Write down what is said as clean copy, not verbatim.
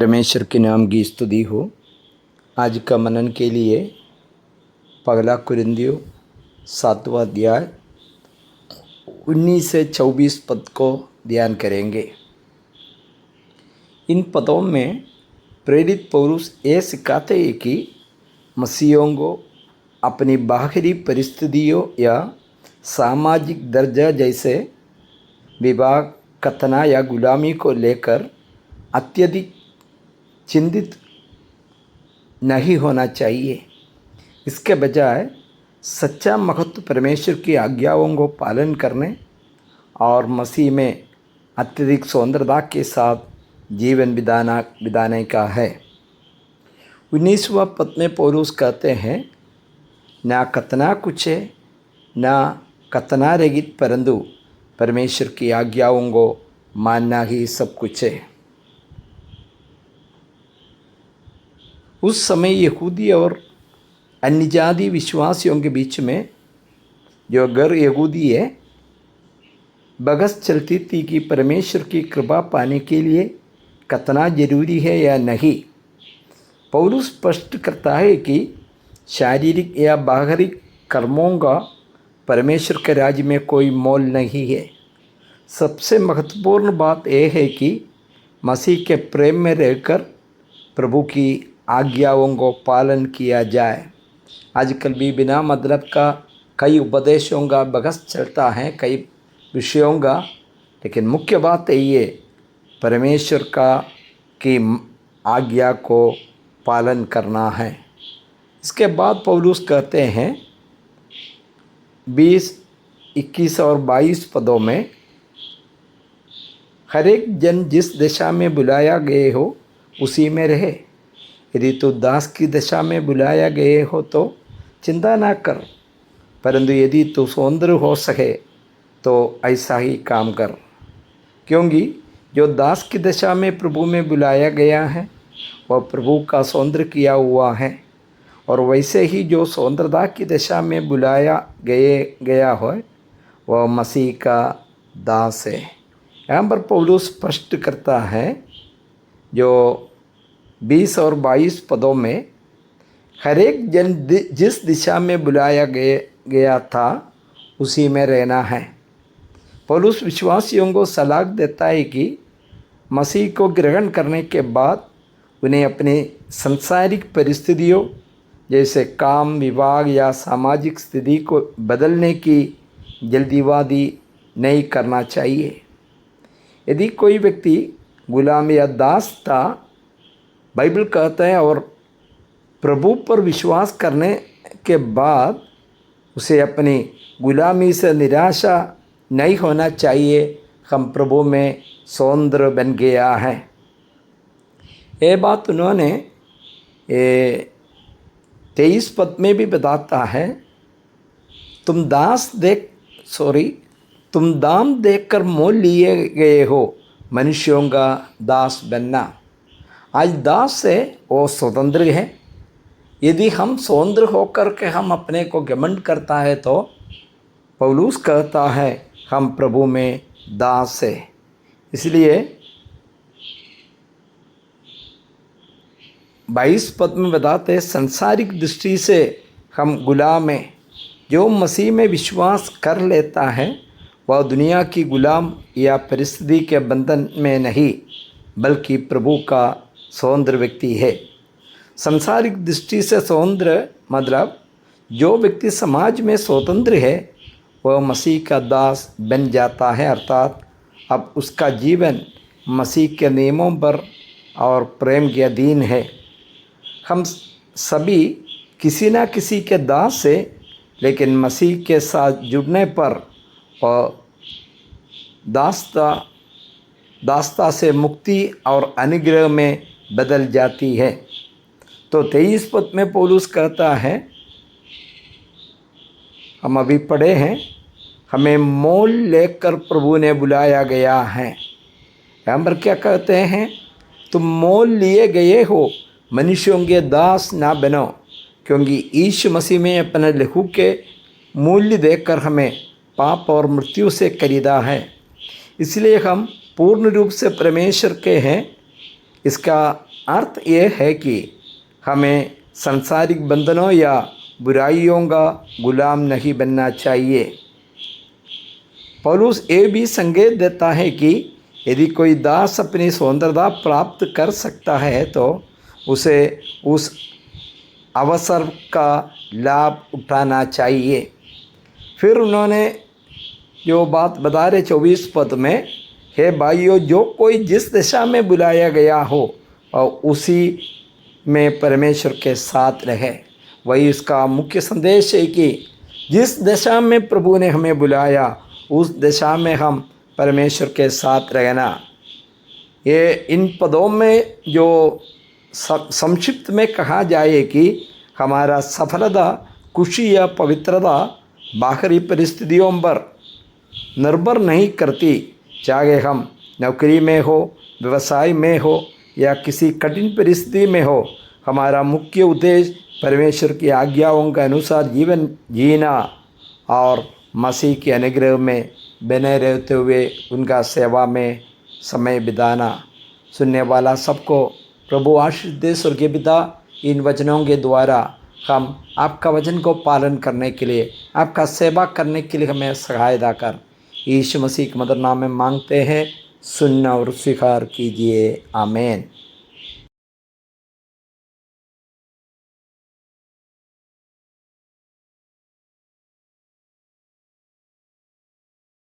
परमेश्वर के नाम की स्तुति हो। आज का मनन के लिए पहला कुरिन्थियों 7वां अध्याय 19 से 24 पद को ध्यान करेंगे। इन पदों में प्रेरित पौलुस ये सिखाते हैं कि मसीहियों को अपनी बाहरी परिस्थितियों या सामाजिक दर्जा जैसे विवाह, खतना या गुलामी को लेकर अत्यधिक चिंतित नहीं होना चाहिए। इसके बजाय सच्चा महत्व परमेश्वर की आज्ञाओं को पालन करने और मसीह में अत्यधिक सौंदर्यता के साथ जीवन बिताने का है। 19वां पद में पौलुस कहते हैं, ना खतना कुछ है ना खतना रहित, परंतु परमेश्वर की आज्ञाओं को मानना ही सब कुछ है। उस समय यहूदी और अन्य जाति विश्वासियों के बीच में जो गैर यहूदी है बहस चलती थी कि परमेश्वर की कृपा पाने के लिए खतना जरूरी है या नहीं। पौलुस स्पष्ट करता है कि शारीरिक या बाहरी कर्मों का परमेश्वर के राज्य में कोई मोल नहीं है। सबसे महत्वपूर्ण बात यह है कि मसीह के प्रेम में रहकर प्रभु की आज्ञाओं को पालन किया जाए। आजकल भी बिना मतलब का कई उपदेशों का बहस चलता है, कई विषयों का, लेकिन मुख्य बात ये परमेश्वर की आज्ञा को पालन करना है। इसके बाद पौलुस कहते हैं 20, 21 और 22 पदों में, हर एक जन जिस दिशा में बुलाया गए हो उसी में रहे। यदि तो दास की दशा में बुलाया गए हो तो चिंता ना कर, परंतु यदि तो स्वतंत्र हो सके तो ऐसा ही काम कर, क्योंकि जो दास की दशा में प्रभु में बुलाया गया है वह प्रभु का स्वतंत्र किया हुआ है, और वैसे ही जो स्वतंत्रता की दशा में बुलाया गया हो वह मसीह का दास है। यहाँ पर पौलुस स्पष्ट करता है, जो 20 और 22 पदों में हर एक जन जिस दिशा में बुलाया गया था उसी में रहना है। पौलुस विश्वासियों को सलाह देता है कि मसीह को ग्रहण करने के बाद उन्हें अपनी सांसारिक परिस्थितियों जैसे काम, विवाह या सामाजिक स्थिति को बदलने की जल्दीबाजी नहीं करना चाहिए। यदि कोई व्यक्ति गुलाम या दास था, बाइबल कहता है, और प्रभु पर विश्वास करने के बाद उसे अपनी गुलामी से निराशा नहीं होना चाहिए। हम प्रभु में स्वतंत्र बन गया है। ये बात उन्होंने 23 पद में भी बताता है, तुम दाम देखकर मोल लिए गए हो, मनुष्यों का दास बनना। आज दास है वो स्वतंत्र है। यदि हम स्वतंत्र होकर के हम अपने को घमंड करता है तो पौलुस कहता है हम प्रभु में दास है। इसलिए 22 पद में बताते हैं, संसारिक दृष्टि से हम गुलाम हैं। जो मसीह में विश्वास कर लेता है वह दुनिया की गुलाम या परिस्थिति के बंधन में नहीं, बल्कि प्रभु का स्वतंत्र व्यक्ति है। सांसारिक दृष्टि से स्वतंत्र मतलब जो व्यक्ति समाज में स्वतंत्र है वह मसीह का दास बन जाता है, अर्थात अब उसका जीवन मसीह के नियमों पर और प्रेम के अधीन है। हम सभी किसी न किसी के दास है, लेकिन मसीह के साथ जुड़ने पर और दासता से मुक्ति और अनुग्रह में बदल जाती है। तो 23 पद में पौलुस कहता है, हम अभी पढ़े हैं, हमें मोल लेकर प्रभु ने बुलाया गया है। यहाँ पर क्या कहते हैं, तुम मोल लिए गए हो, मनुष्यों के दास ना बनो, क्योंकि यीशु मसीह में अपने लहू के मूल्य देकर हमें पाप और मृत्यु से खरीदा है। इसलिए हम पूर्ण रूप से परमेश्वर के हैं। इसका अर्थ ये है कि हमें सांसारिक बंधनों या बुराइयों का गुलाम नहीं बनना चाहिए। पौलुस ये भी संकेत देता है कि यदि कोई दास अपनी स्वतंत्रता प्राप्त कर सकता है तो उसे उस अवसर का लाभ उठाना चाहिए। फिर उन्होंने जो बात बता रहे 24 पद में, हे भाइयों, जो कोई जिस दिशा में बुलाया गया हो और उसी में परमेश्वर के साथ रहे। वही इसका मुख्य संदेश है कि जिस दिशा में प्रभु ने हमें बुलाया उस दिशा में हम परमेश्वर के साथ रहना। ये इन पदों में जो संक्षिप्त में कहा जाए कि हमारा सफलता, खुशी या पवित्रता बाहरी परिस्थितियों पर निर्भर नहीं करती। चाहे हम नौकरी में हो, व्यवसाय में हो या किसी कठिन परिस्थिति में हो, हमारा मुख्य उद्देश्य परमेश्वर की आज्ञाओं के अनुसार जीवन जीना और मसीह के अनुग्रह में बने रहते हुए उनका सेवा में समय बिताना। सुनने वाला सबको प्रभु आशीष दे। स्वर्गीय पिता, इन वचनों के द्वारा हम आपका वचन को पालन करने के लिए, आपका सेवा करने के लिए हमें सहायता कर। यीशु मसीह के मधुर नाम में मांगते हैं, सुनना और स्वीकार कीजिए। आमीन।